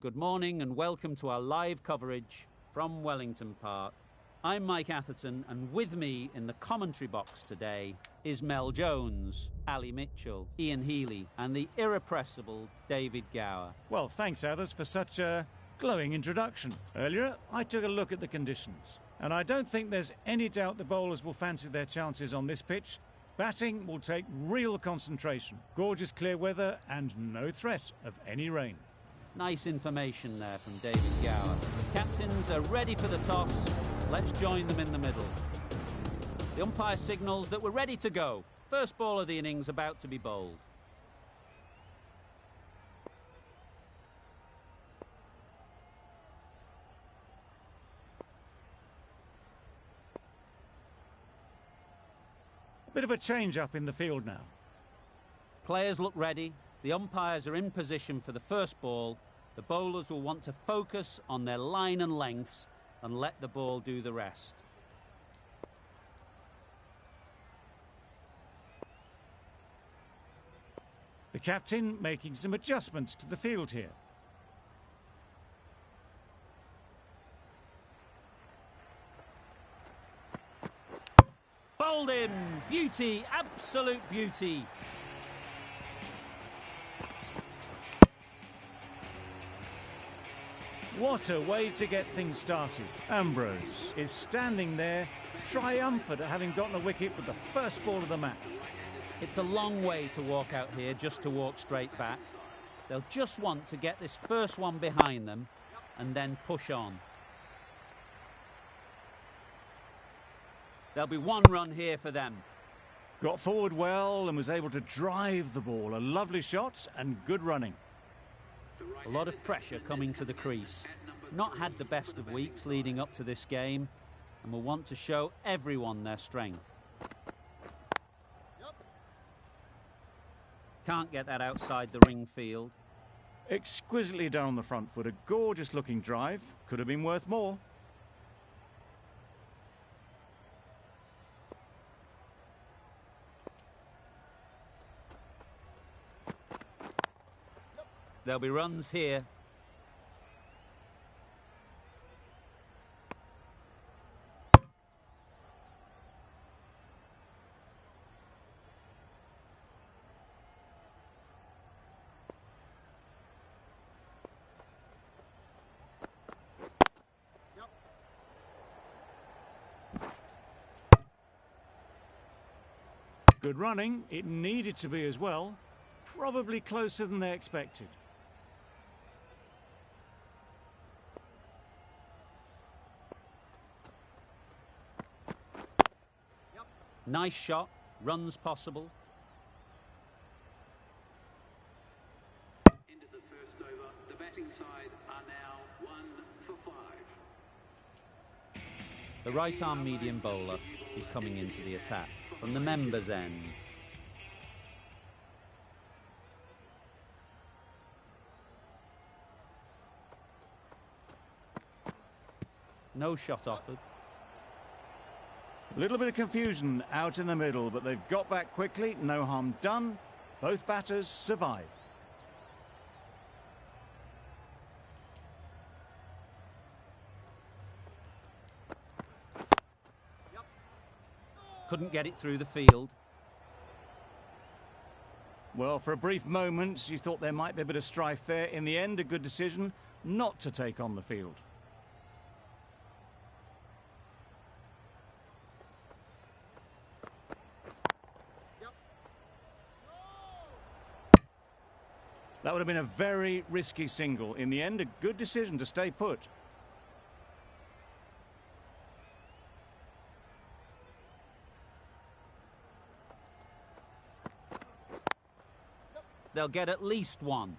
Good morning and welcome to our live coverage from Wellington Park. I'm Mike Atherton, and with me in the commentary box today is Mel Jones, Ali Mitchell, Ian Healy and the irrepressible David Gower. Well, thanks, Athers, for such a glowing introduction. Earlier, I took a look at the conditions, and I don't think there's any doubt the bowlers will fancy their chances on this pitch. Batting will take real concentration, gorgeous clear weather and no threat of any rain. Nice information there from David Gower. Captains are ready for the toss. Let's join them in the middle. The umpire signals that we're ready to go. First ball of the innings about to be bowled. A bit of a change-up in the field now. Players look ready. The umpires are in position for the first ball. The bowlers will want to focus on their line and lengths and let the ball do the rest. The captain making some adjustments to the field here. Bowled him! Beauty, absolute beauty. What a way to get things started. Ambrose is standing there, triumphant at having gotten a wicket with the first ball of the match. It's a long way to walk out here just to walk straight back. They'll just want to get this first one behind them and then push on. There'll be one run here for them. Got forward well and was able to drive the ball. A lovely shot and good running. A lot of pressure coming to the crease. Not had the best of weeks leading up to this game and will want to show everyone their strength. Can't get that outside the ring field. Exquisitely done on the front foot. A gorgeous looking drive. Could have been worth more. There'll be runs here. Good running. It needed to be as well. Probably closer than they expected. Nice shot, runs possible. Into the first over, the batting side are now 1 for 5. The right arm medium bowler is coming into the attack from the members' end. No shot offered. A little bit of confusion out in the middle, but they've got back quickly. No harm done. Both batters survive. Couldn't get it through the field. Well, for a brief moment, you thought there might be a bit of strife there. In the end, a good decision not to take on the field. That would have been a very risky single. In the end, a good decision to stay put. They'll get at least one.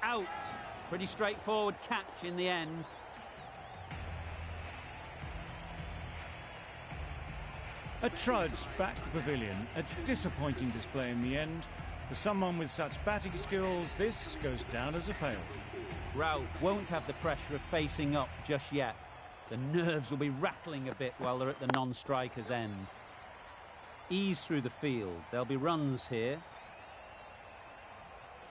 Out. Pretty straightforward catch in the end. A trudge back to the pavilion. A disappointing display in the end. For someone with such batting skills, this goes down as a fail. Ralph won't have the pressure of facing up just yet. The nerves will be rattling a bit while they're at the non-striker's end. Ease through the field. There'll be runs here.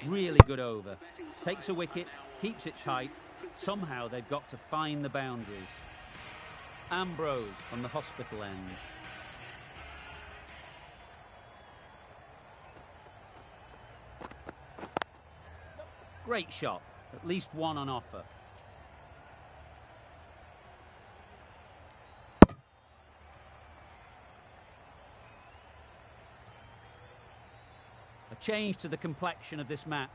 Really good over. Takes a wicket, keeps it tight. Somehow they've got to find the boundaries. Ambrose from the hospital end. Great shot. At least one on offer. A change to the complexion of this match.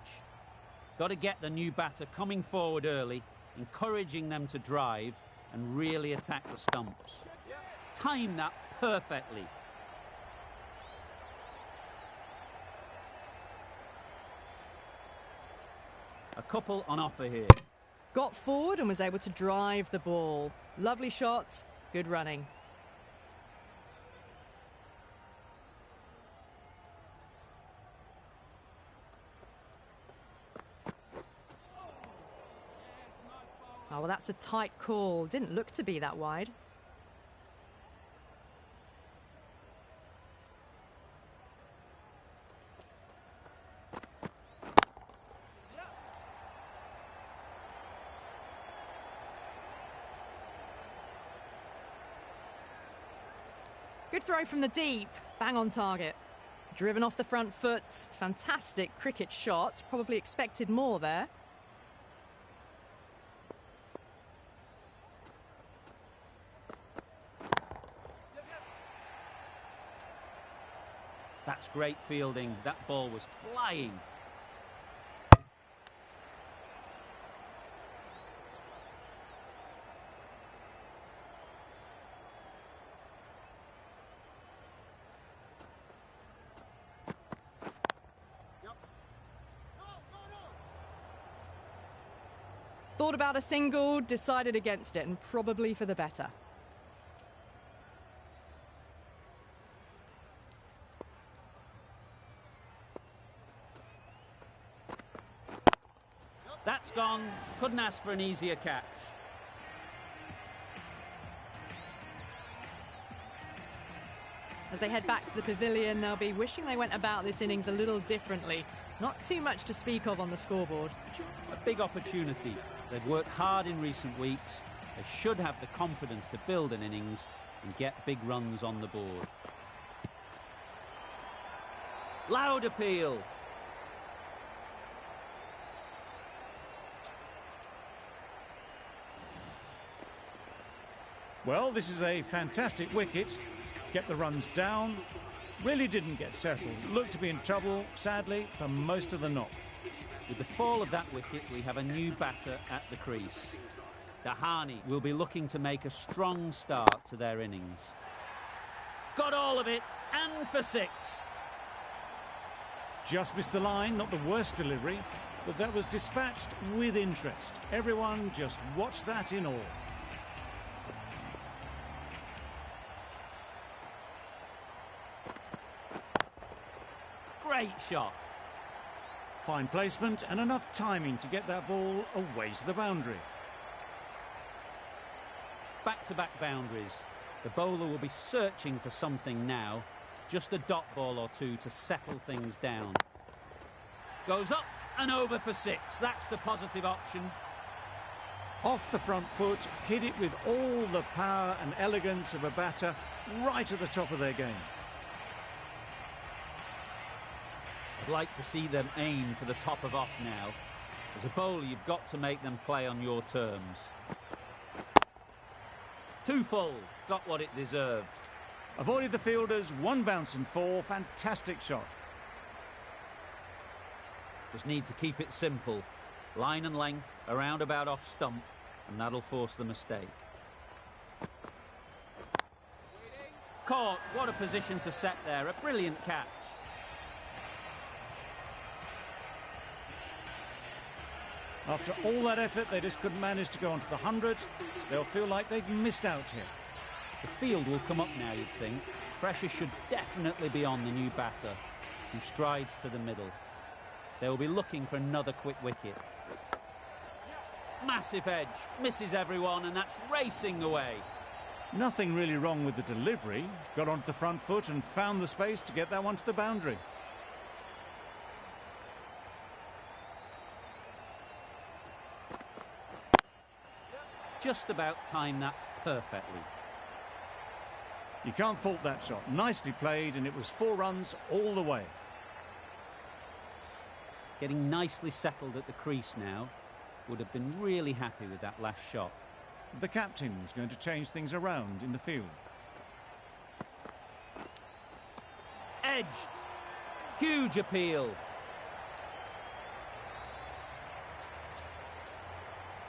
Got to get the new batter coming forward early, encouraging them to drive and really attack the stumps. Time that perfectly. A couple on offer here. Got forward and was able to drive the ball. Lovely shot, good running. Oh, well, that's a tight call. Didn't look to be that wide. Good throw from the deep. Bang on target. Driven off the front foot. Fantastic cricket shot. Probably expected more there. That's great fielding. That ball was flying. Thought about a single, decided against it, and probably for the better. That's gone. Couldn't ask for an easier catch. As they head back to the pavilion, they'll be wishing they went about this innings a little differently. Not too much to speak of on the scoreboard. A big opportunity. They've worked hard in recent weeks. They should have the confidence to build an innings and get big runs on the board. Loud appeal. Well, this is a fantastic wicket. Kept the runs down. Really didn't get settled. Looked to be in trouble, sadly, for most of the knock. With the fall of that wicket, we have a new batter at the crease. Dahani will be looking to make a strong start to their innings. Got all of it, and for six. Just missed the line, not the worst delivery, but that was dispatched with interest. Everyone just watched that in awe. Great shot. Fine placement and enough timing to get that ball away to the boundary. Back-to-back boundaries. The bowler will be searching for something now. Just a dot ball or two to settle things down. Goes up and over for six. That's the positive option. Off the front foot, hit it with all the power and elegance of a batter right at the top of their game. I'd like to see them aim for the top of off now. As a bowler, you've got to make them play on your terms. Too full. Got what it deserved. Avoided the fielders, one bounce and four. Fantastic shot. Just need to keep it simple. Line and length, around about off stump, and that'll force the mistake. Caught. What a position to set there. A brilliant catch. After all that effort, they just couldn't manage to go onto the 100. They'll feel like they've missed out here. The field will come up now, you'd think. Pressure should definitely be on the new batter. who strides to the middle. They'll be looking for another quick wicket. Massive edge, misses everyone, and that's racing away. Nothing really wrong with the delivery. Got onto the front foot and found the space to get that one to the boundary. Just about timed that perfectly. You can't fault that shot. Nicely played, and it was 4 runs all the way. Getting nicely settled at the crease now. Would have been really happy with that last shot. The captain's going to change things around in the field. Edged. Huge appeal.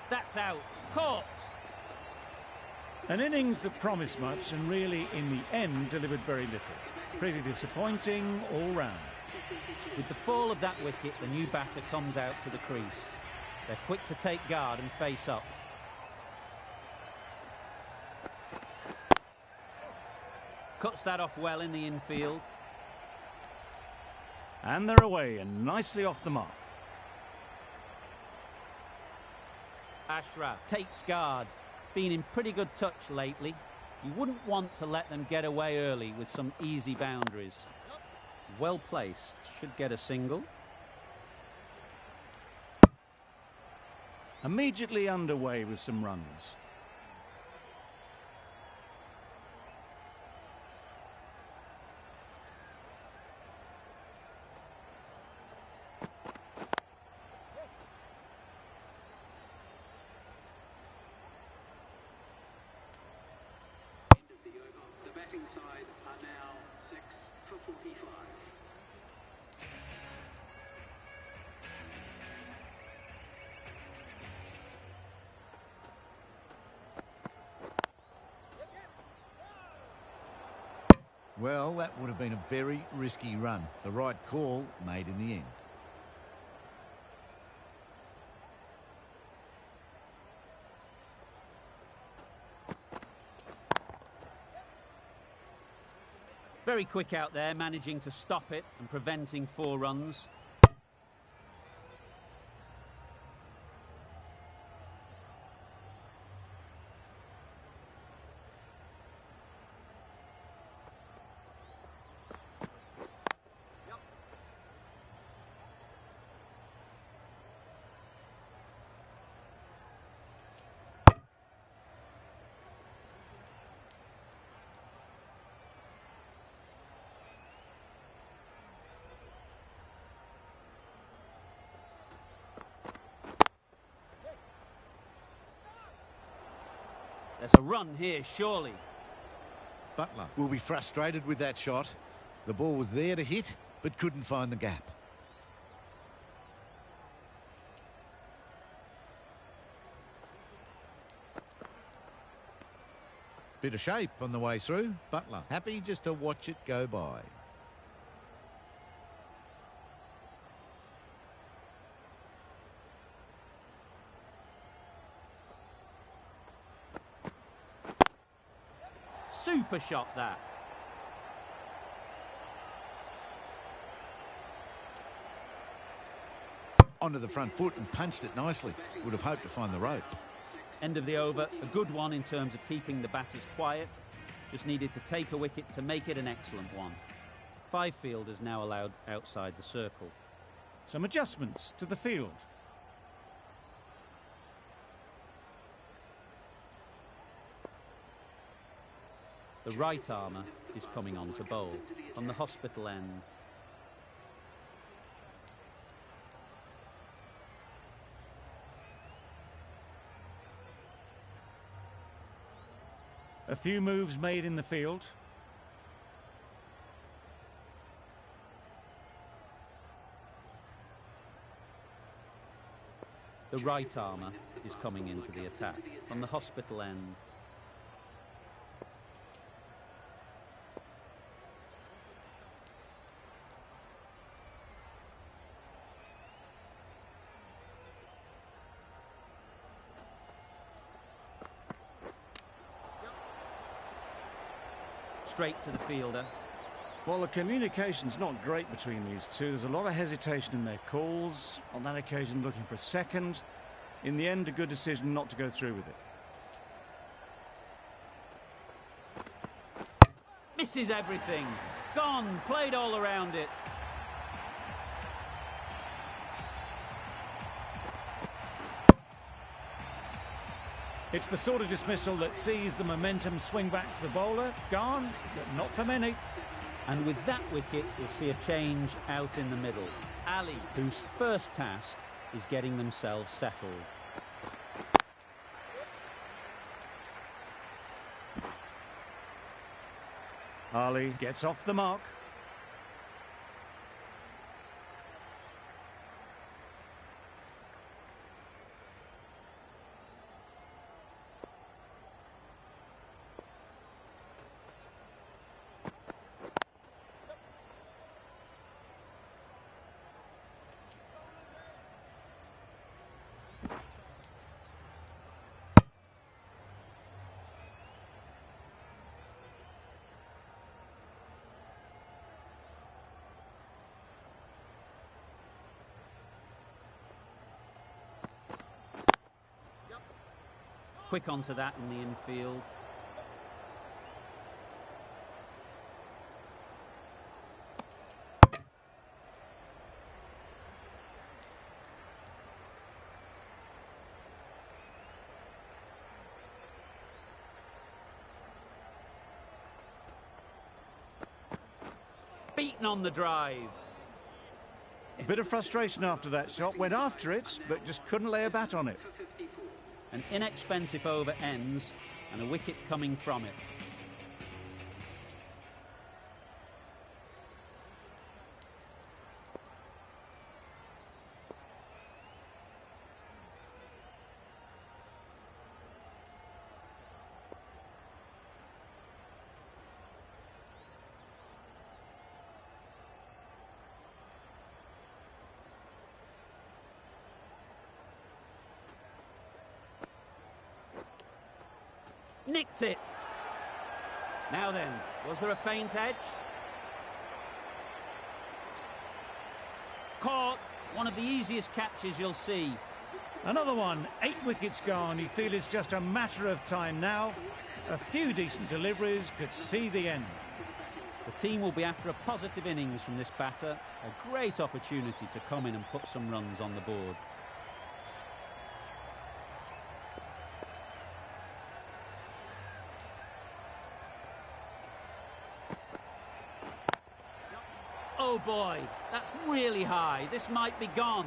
That's out. Caught. An innings that promised much and really, in the end, delivered very little. Pretty disappointing all round. With the fall of that wicket, the new batter comes out to the crease. They're quick to take guard and face up. Cuts that off well in the infield. And they're away and nicely off the mark. Ashraf takes guard. Been in pretty good touch lately. You wouldn't want to let them get away early with some easy boundaries. Well placed. Should get a single. Immediately underway with some runs. End of the over. The batting side are now 6 for 45. Well, that would have been a very risky run. The right call made in the end. Very quick out there, managing to stop it and preventing 4 runs. There's a run here, surely. Butler will be frustrated with that shot. The ball was there to hit, but couldn't find the gap. Bit of shape on the way through. Butler happy just to watch it go by. Super shot that. Onto the front foot and punched it nicely. Would have hoped to find the rope. End of the over. A good one in terms of keeping the batters quiet. Just needed to take a wicket to make it an excellent one. 5 fielders now allowed outside the circle. Some adjustments to the field. The right armour is coming on to bowl from the hospital end. A few moves made in the field. The right armour is coming into the attack from the hospital end. Straight to the fielder. Well, the communication's not great between these two. There's a lot of hesitation in their calls. On that occasion, looking for a second. In the end, a good decision not to go through with it. Misses everything. Gone. Played all around it. It's the sort of dismissal that sees the momentum swing back to the bowler. Gone, but not for many. And with that wicket, we'll see a change out in the middle. Ali, whose first task is getting themselves settled. Ali gets off the mark. Quick onto that in the infield. Beaten on the drive. A bit of frustration after that shot. Went after it, but just couldn't lay a bat on it. An inexpensive over ends and a wicket coming from it. Nicked it. Now then, was there a feint edge? Caught. One of the easiest catches you'll see. Another one, 8 wickets gone. You feel it's just a matter of time now. A few decent deliveries could see the end. The team will be after a positive innings from this batter. A great opportunity to come in and put some runs on the board. Oh boy, that's really high. This might be gone.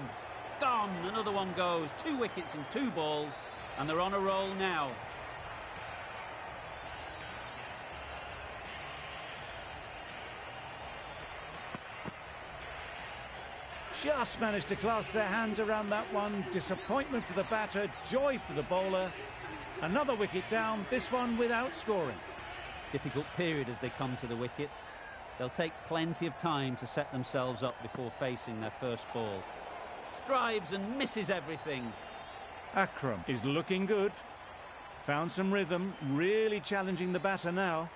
Gone. Another one goes. 2 wickets in 2 balls, and they're on a roll now. Just managed to clasp their hands around that one. Disappointment for the batter, joy for the bowler. Another wicket down, this one without scoring. Difficult period as they come to the wicket. They'll take plenty of time to set themselves up before facing their first ball. Drives and misses everything. Akram is looking good. Found some rhythm, really challenging the batter now.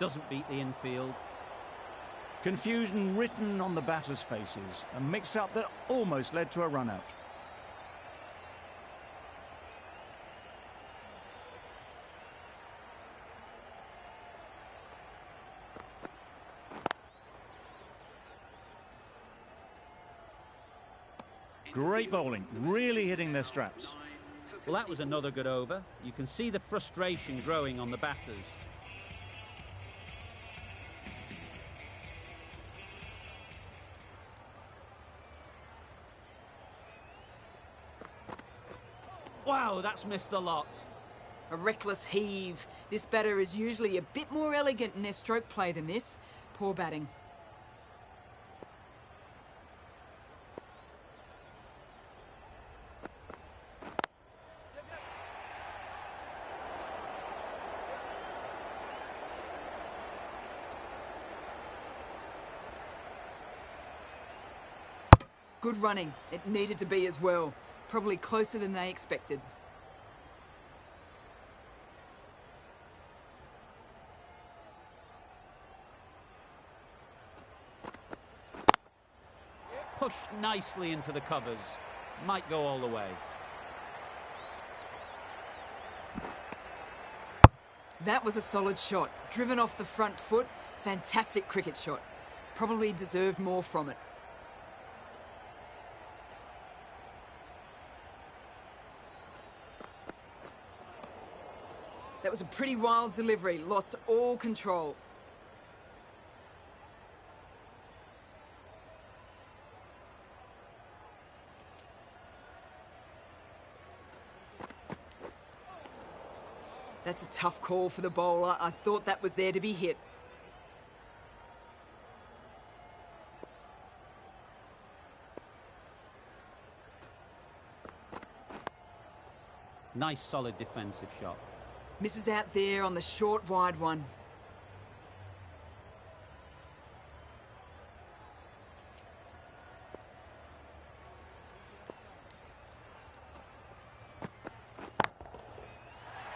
Doesn't beat the infield. Confusion written on the batters' faces. A mix-up that almost led to a run-out. Great bowling, really hitting their straps. Well, that was another good over. You can see the frustration growing on the batters. Wow, that's missed the lot. A reckless heave. This batter is usually a bit more elegant in their stroke play than this. Poor batting. Good running. It needed to be as well. Probably closer than they expected. Pushed nicely into the covers. Might go all the way. That was a solid shot. Driven off the front foot. Fantastic cricket shot. Probably deserved more from it. That was a pretty wild delivery. Lost all control. That's a tough call for the bowler. I thought that was there to be hit. Nice solid defensive shot. Misses out there on the short wide one.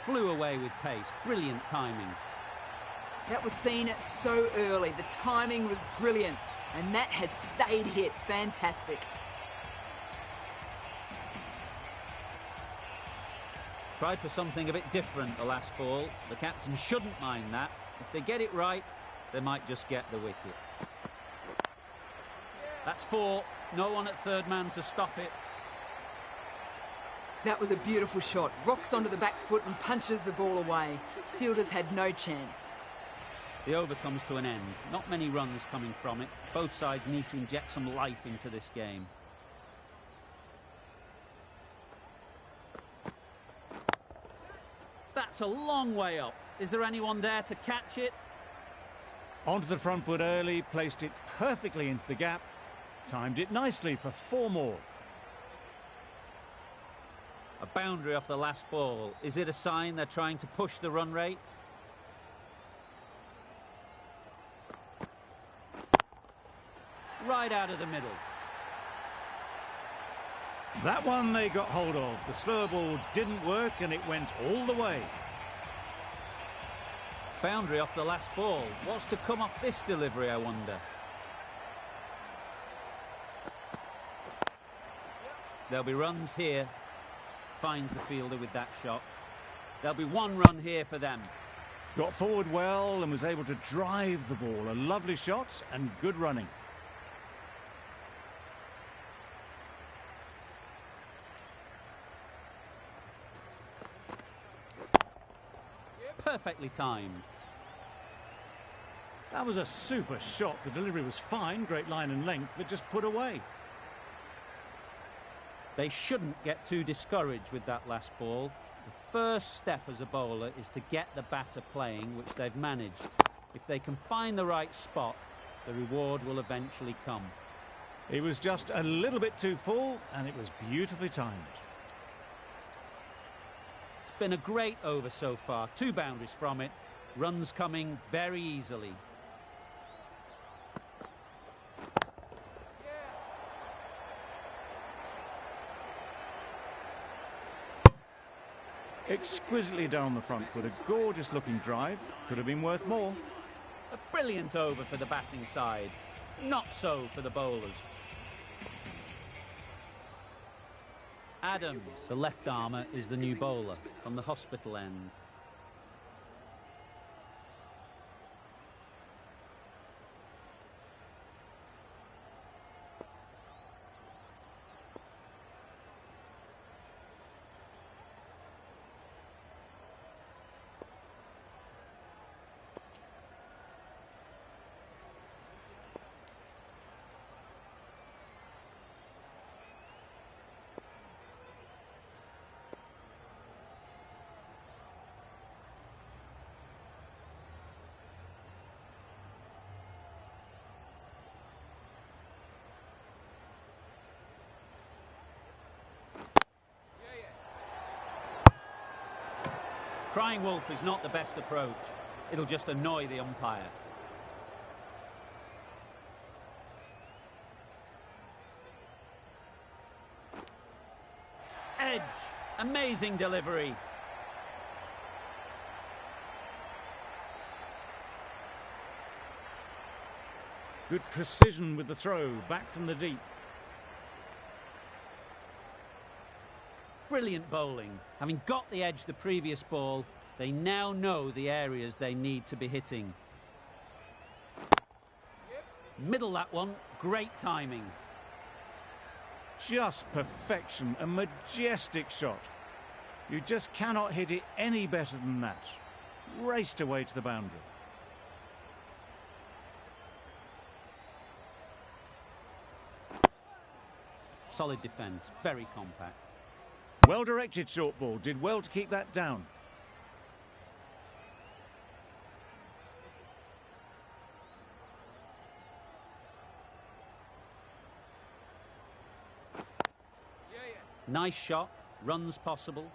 Flew away with pace. Brilliant timing. That was seen so early. The timing was brilliant. And that has stayed hit. Fantastic. Tried for something a bit different the last ball. The captain shouldn't mind that. If they get it right, they might just get the wicket. That's 4. No one at third man to stop it. That was a beautiful shot. Rocks onto the back foot and punches the ball away. Fielders had no chance. The over comes to an end. Not many runs coming from it. Both sides need to inject some life into this game. That's a long way up. Is there anyone there to catch it? Onto the front foot early, placed it perfectly into the gap. Timed it nicely for 4 more. A boundary off the last ball. Is it a sign they're trying to push the run rate? Right out of the middle. That one they got hold of. The slower ball didn't work and it went all the way. Boundary off the last ball. What's to come off this delivery, I wonder? There'll be runs here. Finds the fielder with that shot. There'll be 1 run here for them. Got forward well and was able to drive the ball. A lovely shot and good running. Perfectly timed. That was a super shot. The delivery was fine, great line and length, but just put away. They shouldn't get too discouraged with that last ball. The first step as a bowler is to get the batter playing, which they've managed. If they can find the right spot, the reward will eventually come. It was just a little bit too full, and it was beautifully timed. It's been a great over so far. 2 boundaries from it. Runs coming very easily. Exquisitely down the front foot. A gorgeous looking drive. Could have been worth more. A brilliant over for the batting side. Not so for the bowlers. Adams, the left armour, is the new bowler from the hospital end. Crying wolf is not the best approach. It'll just annoy the umpire. edge. Amazing delivery. Good precision with the throw, back from the deep. Brilliant bowling. Having got the edge the previous ball, they now know the areas they need to be hitting. Middle that one, great timing. Just perfection, a majestic shot. You just cannot hit it any better than that. Raced away to the boundary. Solid defence, very compact. Well directed short ball, did well to keep that down. Nice shot, runs possible.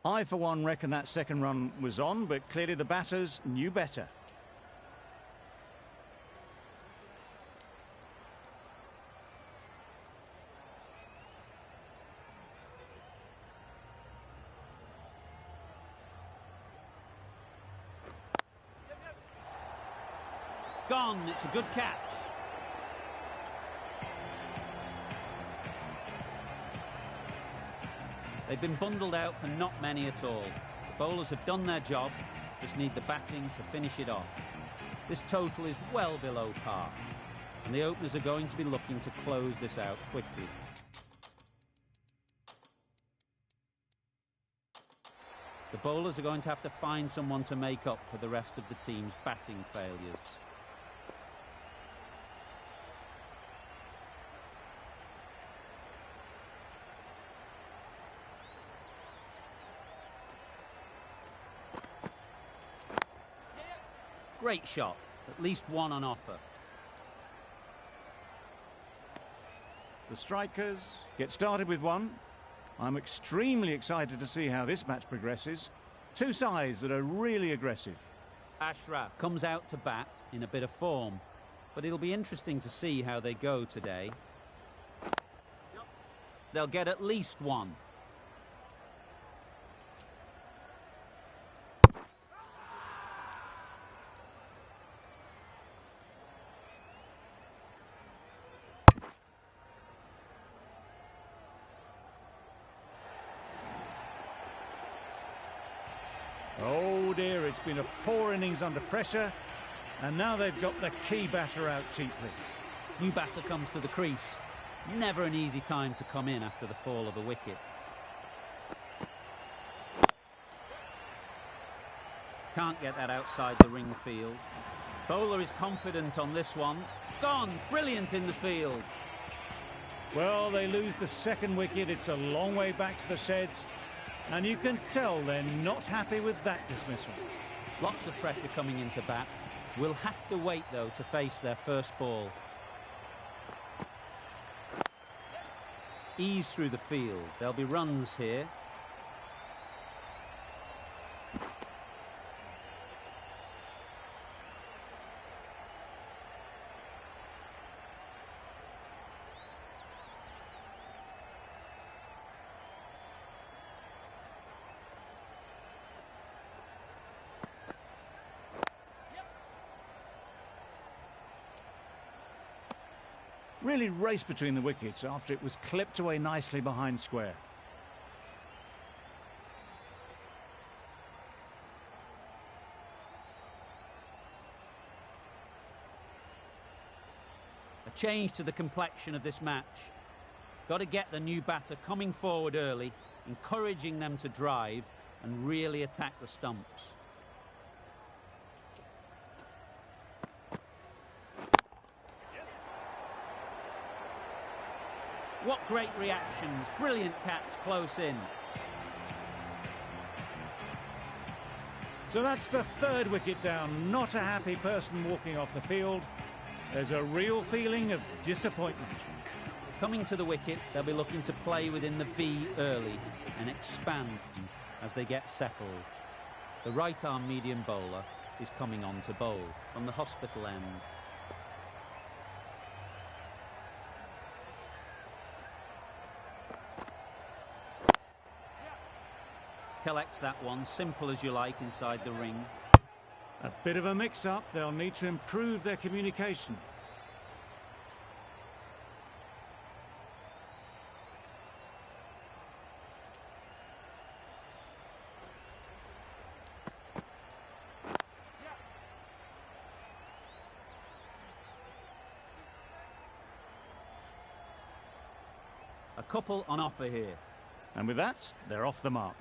I, for one, reckon that second run was on, but clearly the batters knew better. Gone, it's a good catch. They've been bundled out for not many at all. The bowlers have done their job, just need the batting to finish it off. This total is well below par, and the openers are going to be looking to close this out quickly. The bowlers are going to have to find someone to make up for the rest of the team's batting failures. Great shot, at least one on offer. The strikers get started with one. I'm extremely excited to see how this match progresses. Two sides that are really aggressive. Ashraf comes out to bat in a bit of form, but it'll be interesting to see how they go today. They'll get at least one. Oh dear, it's been a poor innings under pressure, and now they've got the key batter out cheaply. New batter comes to the crease. Never an easy time to come in after the fall of a wicket. Can't get that outside the ring field. Bowler is confident on this one. Gone, brilliant in the field. Well, they lose the second wicket. It's a long way back to the sheds, and you can tell they're not happy with that dismissal. Lots of pressure coming into bat. Will have to wait, though, to face their first ball. Ease through the field. There'll be runs here. Really raced between the wickets after it was clipped away nicely behind square. A change to the complexion of this match. Got to get the new batter coming forward early, encouraging them to drive and really attack the stumps. What great reactions. Brilliant catch close in. So that's the third wicket down. Not a happy person walking off the field. There's a real feeling of disappointment. Coming to the wicket, they'll be looking to play within the V early and expand as they get settled. The right-arm medium bowler is coming on to bowl from the hospital end. collects that one, simple as you like, inside the ring. A bit of a mix-up. They'll need to improve their communication. A couple on offer here. And with that, they're off the mark.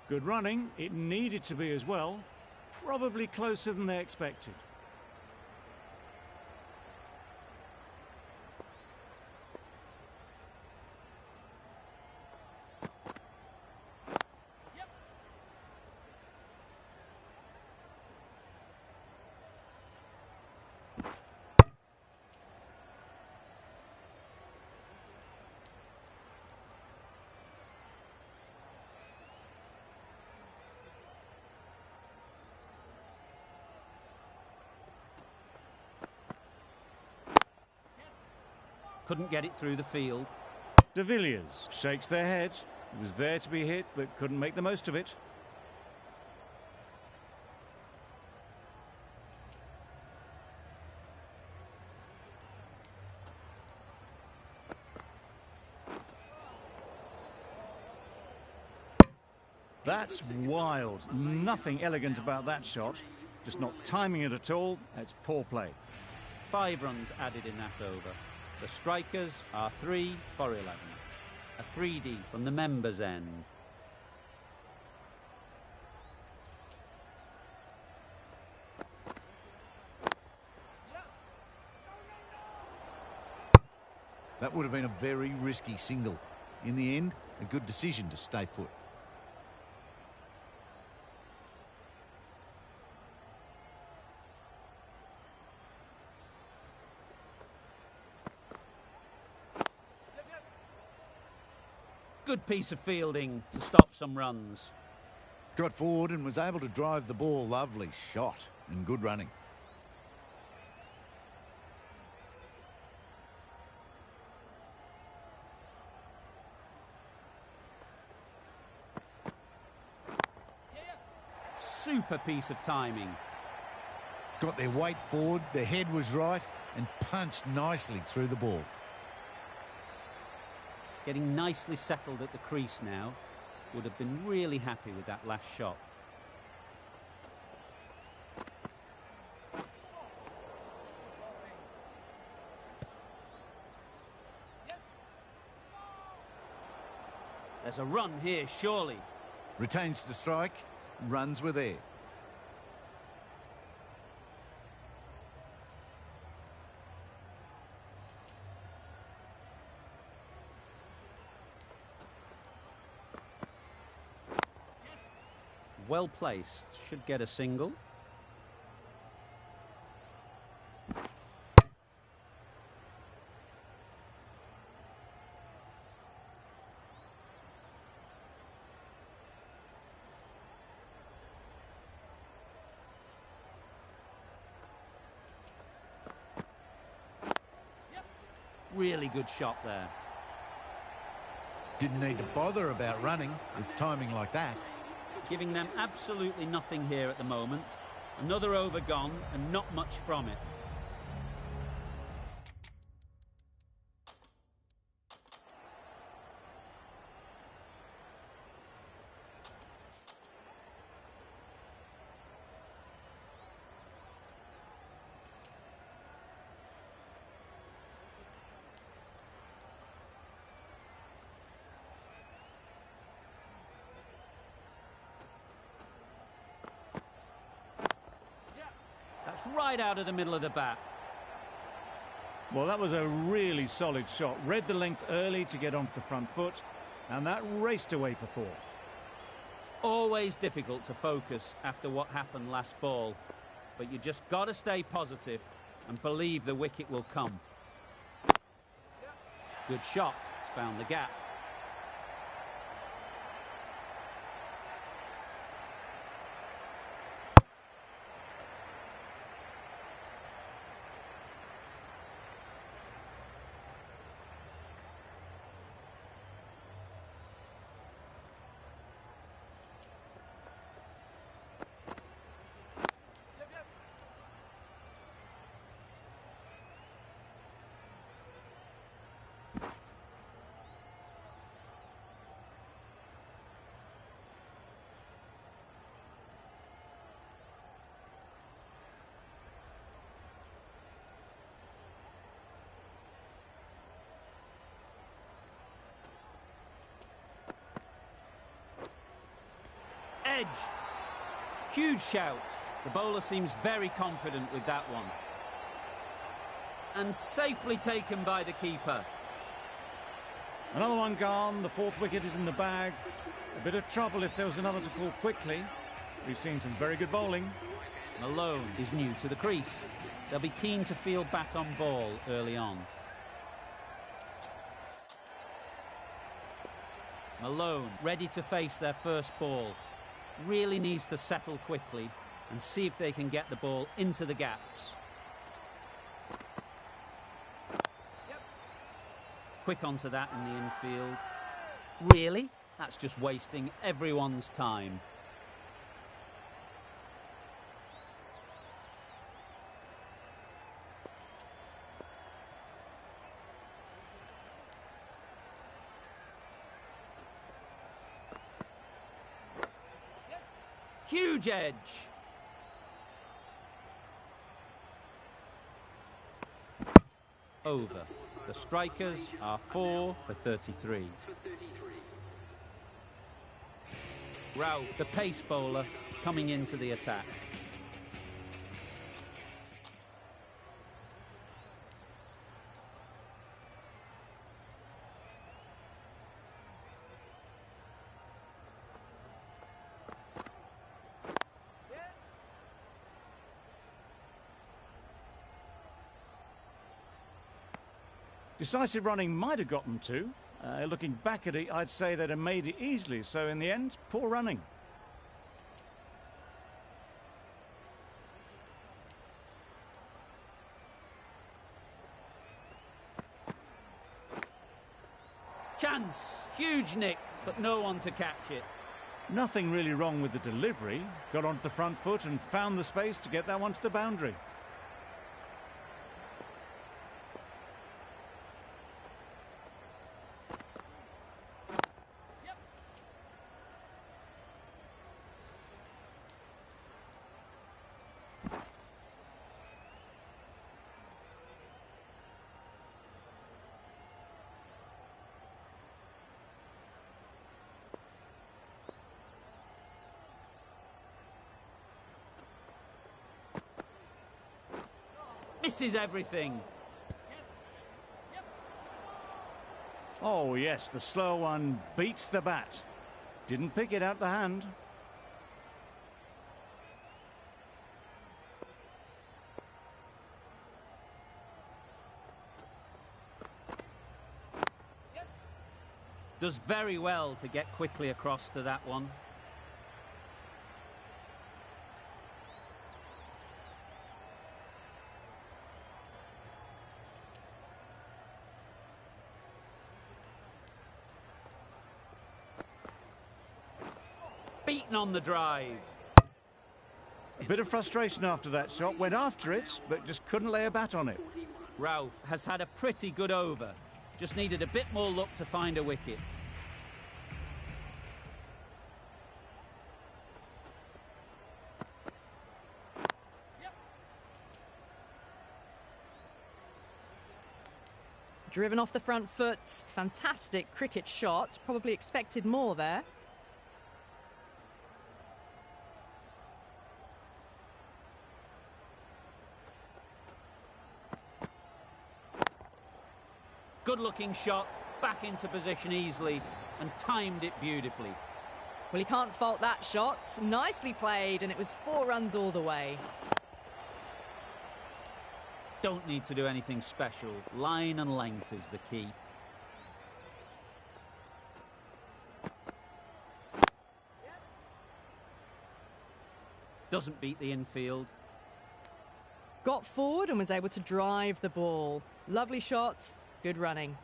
Good running. It needed to be as well. Probably closer than they expected. Couldn't get it through the field. De Villiers shakes their head. He was there to be hit, but couldn't make the most of it. That's wild. Nothing elegant about that shot. Just not timing it at all. It's poor play. 5 runs added in that over. The strikers are 3 for 11. A 3D from the members' end. That would have been a very risky single. In the end, a good decision to stay put. Good piece of fielding to stop some runs. Got forward and was able to drive the ball. Lovely shot and good running. Super piece of timing. Got their weight forward, their head was right, and punched nicely through the ball. Getting nicely settled at the crease now. Would have been really happy with that last shot. There's a run here, surely. Retains the strike, runs were there. Well placed, should get a single. Really good shot there. Didn't need to bother about running with timing like that. Giving them absolutely nothing here at the moment. Another over gone and not much from it. That's right out of the middle of the bat. Well, that was a really solid shot. Read the length early to get onto the front foot, and that raced away for 4. Always difficult to focus after what happened last ball, but you just got to stay positive and believe the wicket will come. Good shot. It's found the gap. edged. Huge shout. The bowler seems very confident with that one. And safely taken by the keeper. Another one gone. The fourth wicket is in the bag. A bit of trouble if there was another to fall quickly. We've seen some very good bowling. Malone is new to the crease. They'll be keen to field bat on ball early on. Malone ready to face their first ball. Really needs to settle quickly and see if they can get the ball into the gaps. Quick onto that in the infield. Really? That's just wasting everyone's time. Huge edge. Over. The strikers are 4 for 33. Ralph, the pace bowler, coming into the attack. Decisive running might have got them to. Looking back at it, I'd say they'd have made it easily. So in the end, poor running. Chance. Huge nick, but no one to catch it. Nothing really wrong with the delivery. Got onto the front foot and found the space to get that one to the boundary. Misses everything. Oh yes, the slow one beats the bat. Didn't pick it out the hand. Does very well to get quickly across to that one. Beaten on the drive. A bit of frustration after that shot. Went after it, but just couldn't lay a bat on it. Ralph has had a pretty good over. Just needed a bit more luck to find a wicket. Driven off the front foot. Fantastic cricket shot. Probably expected more there. Good-looking shot, back into position easily, and timed it beautifully. Well, he can't fault that shot. Nicely played, and it was 4 runs all the way. Don't need to do anything special. Line and length is the key. Doesn't beat the infield. Got forward and was able to drive the ball. Lovely shot. Good running.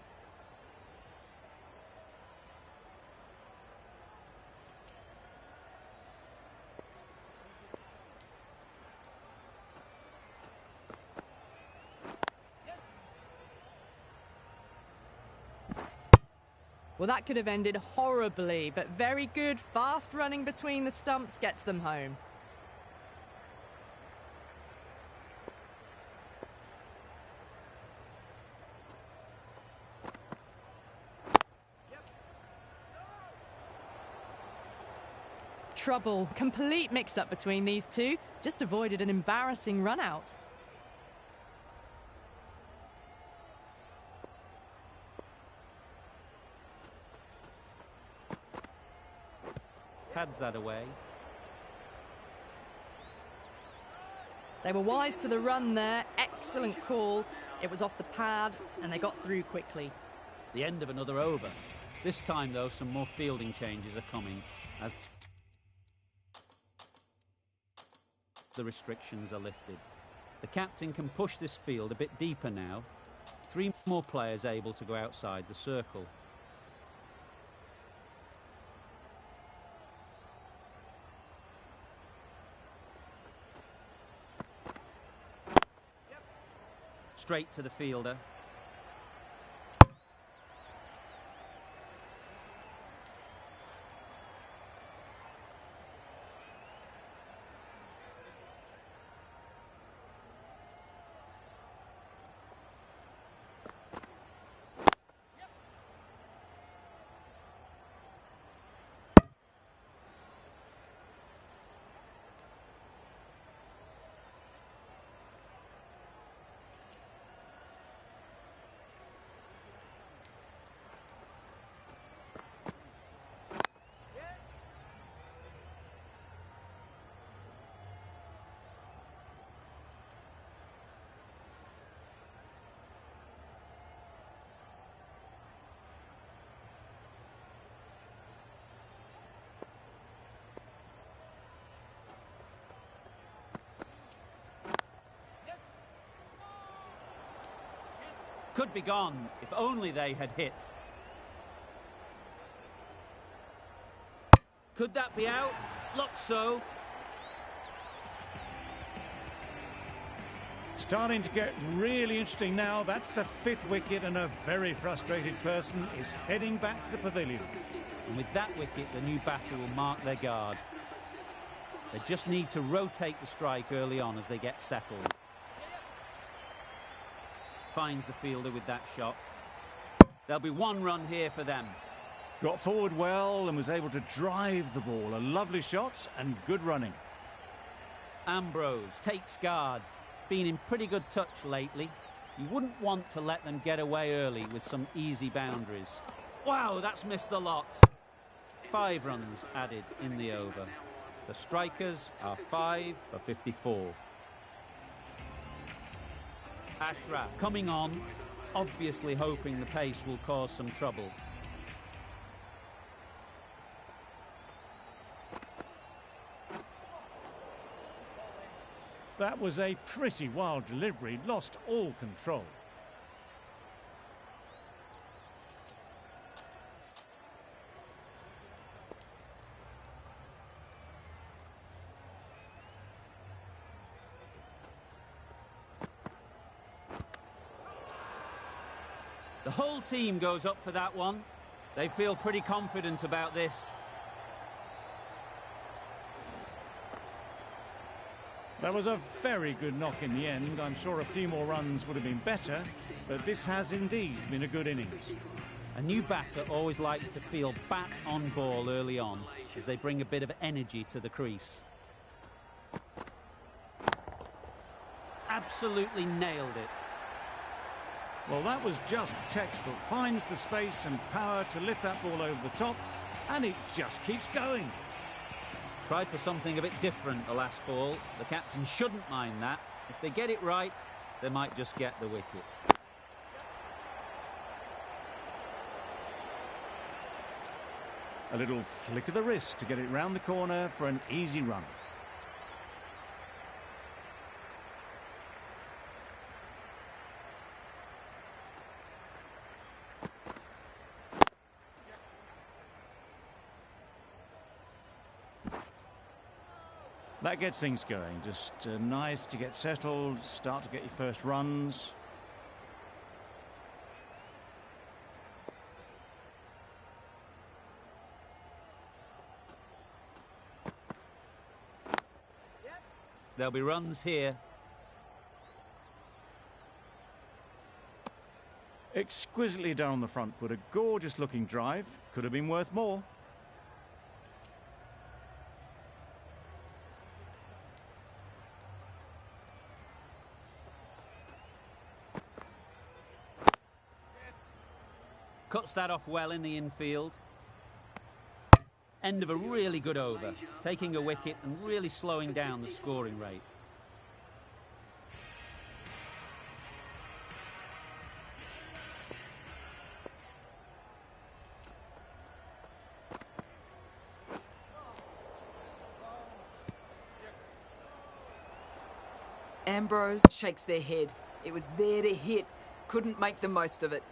Well, that could have ended horribly, but very good. Fast running between the stumps gets them home. trouble. Complete mix-up between these two. Just avoided an embarrassing run-out. Pads that away. They were wise to the run there. Excellent call. It was off the pad and they got through quickly. The end of another over. This time, though, some more fielding changes are coming as the restrictions are lifted. The captain can push this field a bit deeper now. 3 more players able to go outside the circle. Straight to the fielder. Could be gone if only they had hit. Could that be out? Looks so. Starting to get really interesting now. That's the 5th wicket and a very frustrated person is heading back to the pavilion. And with that wicket, the new batter will mark their guard. They just need to rotate the strike early on as they get settled. Finds the fielder with that shot. There'll be 1 run here for them. Got forward well and was able to drive the ball. A lovely shot and good running. Ambrose takes guard. Been in pretty good touch lately. You wouldn't want to let them get away early with some easy boundaries. Wow, that's missed the lot. 5 runs added in the over. The strikers are 5 for 54. Ashraf coming on, obviously hoping the pace will cause some trouble. That was a pretty wild delivery, lost all control. The whole team goes up for that one. They feel pretty confident about this. That was a very good knock in the end. I'm sure a few more runs would have been better, but this has indeed been a good innings. A new batter always likes to feel bat on ball early on as they bring a bit of energy to the crease. Absolutely nailed it. Well, that was just textbook. Finds the space and power to lift that ball over the top, and it just keeps going. Tried for something a bit different the last ball. The captain shouldn't mind that. If they get it right, they might just get the wicket. A little flick of the wrist to get it round the corner for an easy run. That gets things going. Just nice to get settled, start to get your first runs. There'll be runs here. Exquisitely done on the front foot. A gorgeous looking drive. Could have been worth more. Cuts that off well in the infield. End of a really good over, taking a wicket and really slowing down the scoring rate. Ambrose shakes their head. It was there to hit. Couldn't make the most of it.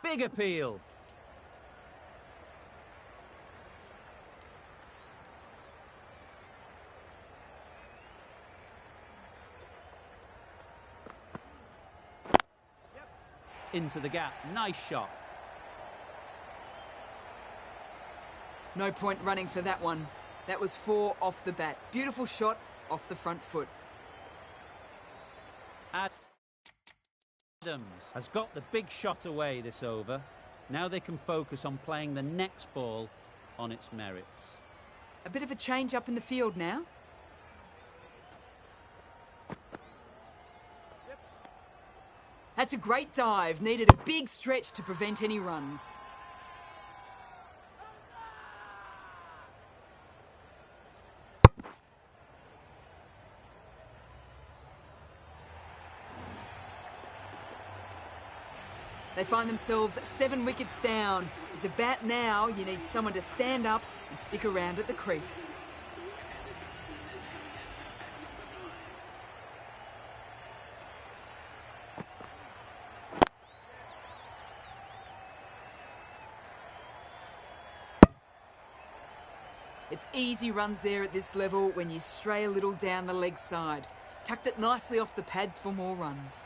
Big appeal. Into the gap. Nice shot. No point running for that one. That was 4 off the bat. Beautiful shot off the front foot. Adams has got the big shot away this over. Now they can focus on playing the next ball on its merits. A bit of a change up in the field now. That's a great dive. Needed a big stretch to prevent any runs. They find themselves 7 wickets down. It's about now you need someone to stand up and stick around at the crease. It's easy runs there at this level when you stray a little down the leg side. Tucked it nicely off the pads for more runs.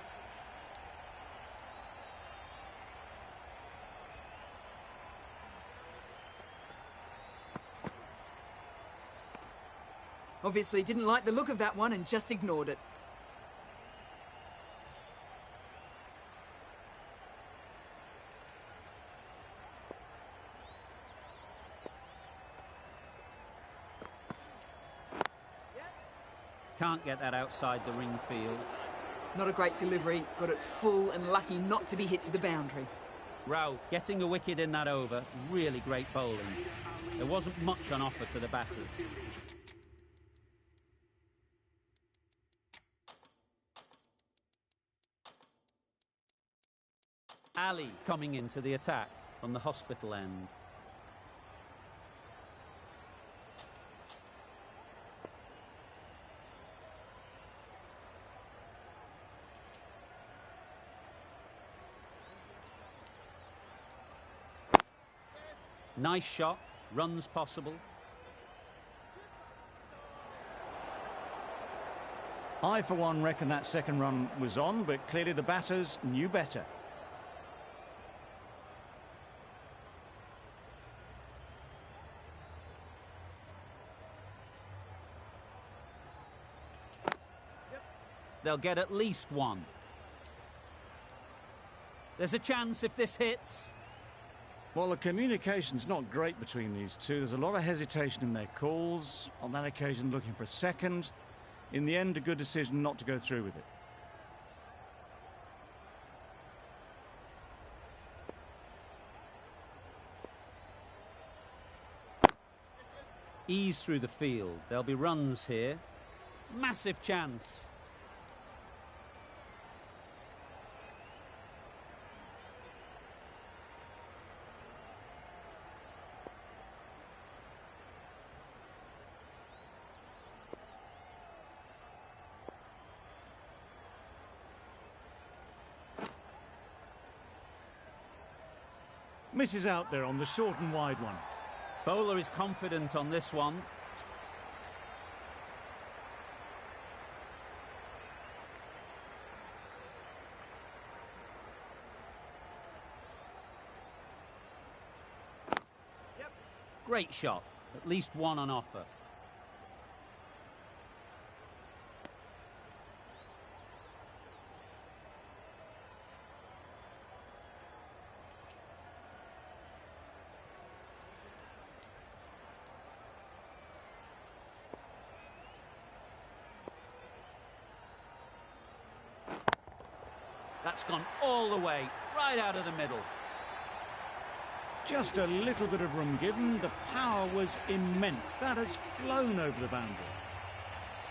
Obviously didn't like the look of that one and just ignored it. Can't get that outside the ring field. Not a great delivery, got it full and lucky not to be hit to the boundary. Ralph getting a wicket in that over, really great bowling. There wasn't much on offer to the batters. Ali coming into the attack from the hospital end. Nice shot, runs possible. I, for one, reckon that second run was on, but clearly the batters knew better. They'll get at least one. There's a chance if this hits. Well, the communication's not great between these two. There's a lot of hesitation in their calls. On that occasion, looking for a second. In the end, a good decision not to go through with it. Ease through the field. There'll be runs here. Massive chance. Misses out there on the short and wide one. Bowler is confident on this one. Great shot. At least one on offer. That's gone all the way, right out of the middle. Just a little bit of room given. The power was immense. That has flown over the boundary.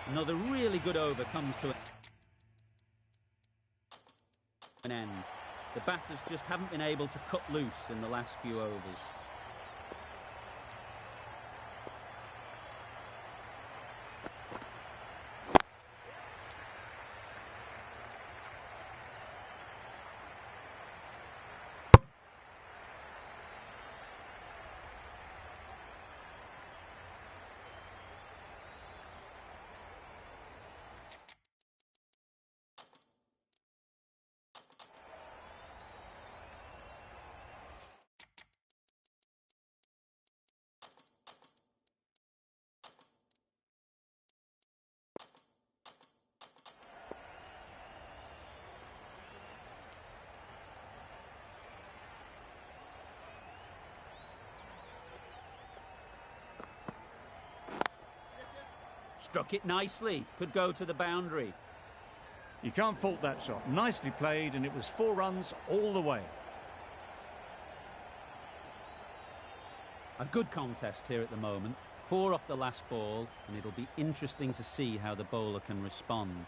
Another really good over comes to an end. The batters just haven't been able to cut loose in the last few overs. Struck it nicely. Could go to the boundary. You can't fault that shot. Nicely played, and it was 4 runs all the way. A good contest here at the moment. 4 off the last ball, and it'll be interesting to see how the bowler can respond.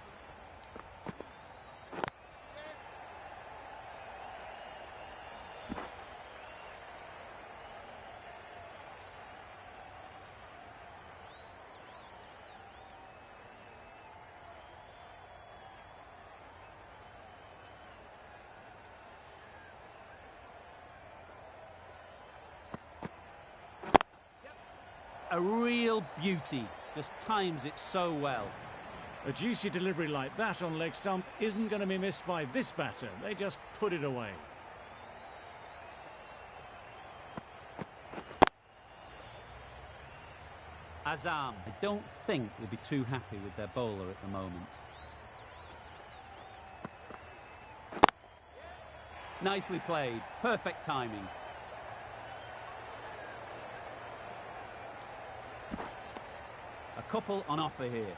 A real beauty, just times it so well. A juicy delivery like that on leg stump isn't going to be missed by this batter. They just put it away. Azam, I don't think will be too happy with their bowler at the moment. Nicely played, perfect timing. A couple on offer here.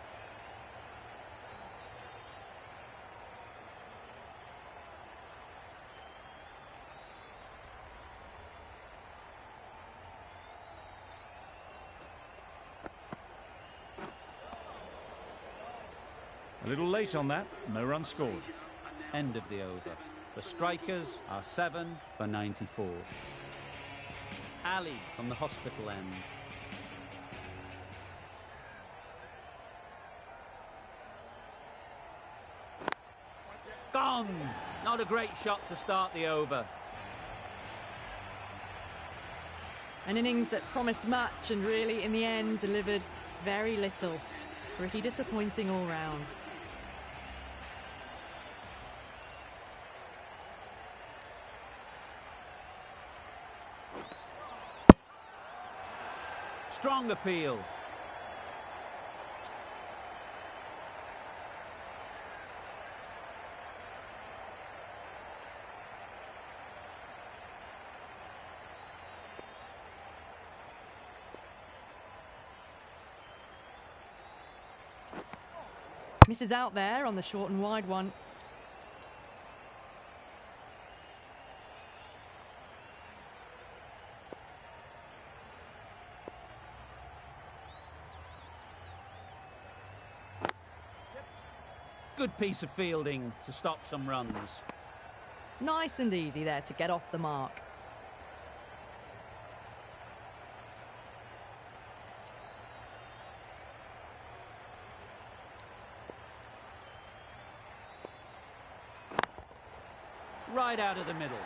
A little late on that, no run scored. End of the over. The strikers are 7 for 94. Ali from the hospital end. Gone! Not a great shot to start the over. An innings that promised much and really, in the end, delivered very little. Pretty disappointing all round. Strong appeal. Misses out there on the short and wide one. Good piece of fielding to stop some runs. Nice and easy there to get off the mark. Right out of the middle.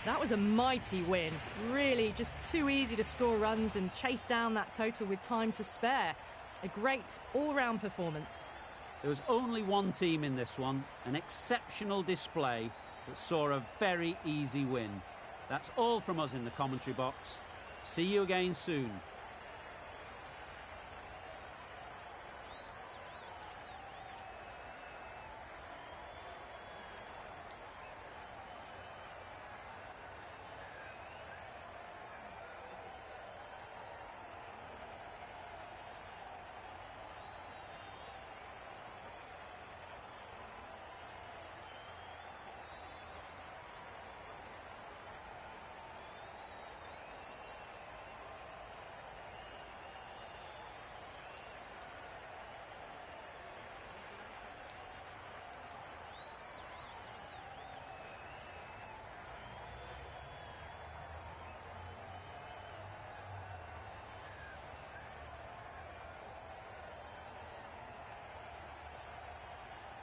That was a mighty win. Really just too easy to score runs and chase down that total with time to spare. A great all-round performance. There was only one team in this one, an exceptional display that saw a very easy win. That's all from us in the commentary box. See you again soon.